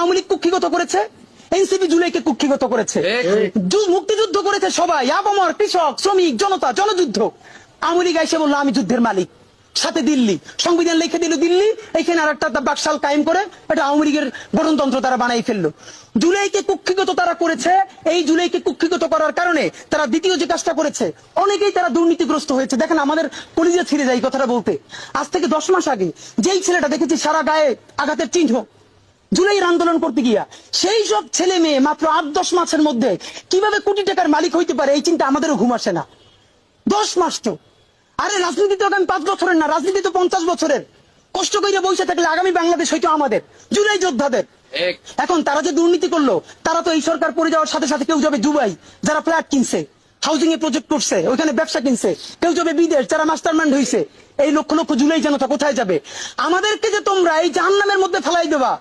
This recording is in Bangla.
আওয়ামী লীগ কুক্ষিগত করেছে, এনসিপি জুলাইকে কুক্ষিগত করেছে, মুক্তিযুদ্ধ করেছে সবাই, আপামর, কৃষক, শ্রমিক, জনতা, জনযুদ্ধ। আওয়ামী লীগ এসে বললো আমি যুদ্ধের মালিক, সাথে দিল্লি সংবিধান লিখে দিল দিল্লি, এইখানে আর একটা বাকশাল কায়েম করে এটা আওয়ামী লীগের গঠনতন্ত্র তারা বানাই ফেললো। জুলাইকে কুক্ষিগত তারা করেছে। এই জুলাইকে কুক্ষিগত করার কারণে তারা দ্বিতীয় যে কাজটা করেছে, অনেকেই তারা দুর্নীতিগ্রস্ত হয়েছে। দেখেন আমাদের কলিজা ছিঁড়ে যায় এই কথাটা বলতে। আজ থেকে 10 মাস আগে যেই ছেলেটা দেখেছি সারা গায়ে আঘাতের চিহ্ন জুলাইয়ের আন্দোলন করতে গিয়া, সেই সব ছেলে মেয়ে মাত্র 8-10 মাসের মধ্যে কিভাবে কোটি টাকার মালিক হইতে পারে এই চিন্তা আমাদেরও ঘুম আসে না। 10 মাস তো, আরে রাজনীতি তো আগামী 5 বছরের না, রাজনীতি তো 50 বছরের। কষ্ট করে বসে থাকলে আগামী বাংলাদেশ হয়তো আমাদের, জুলাই যোদ্ধাদের। এখন তারা যে দুর্নীতি করলো, তারা তো এই সরকার পড়ে যাওয়ার সাথে সাথে কেউ যাবে দুবাই, যারা ফ্ল্যাট কিনছে, হাউজিং এ প্রজেক্ট করছে, ওইখানে ব্যবসা কিনছে, কেউ যাবে বিদেশ, যারা মাস্টারমাইন্ড হয়েছে। এই লক্ষ লক্ষ জুলাই জনতা কোথায় যাবে? আমাদেরকে যে তোমরা এই জাহান্নামের মধ্যে ফেলাই দেবা,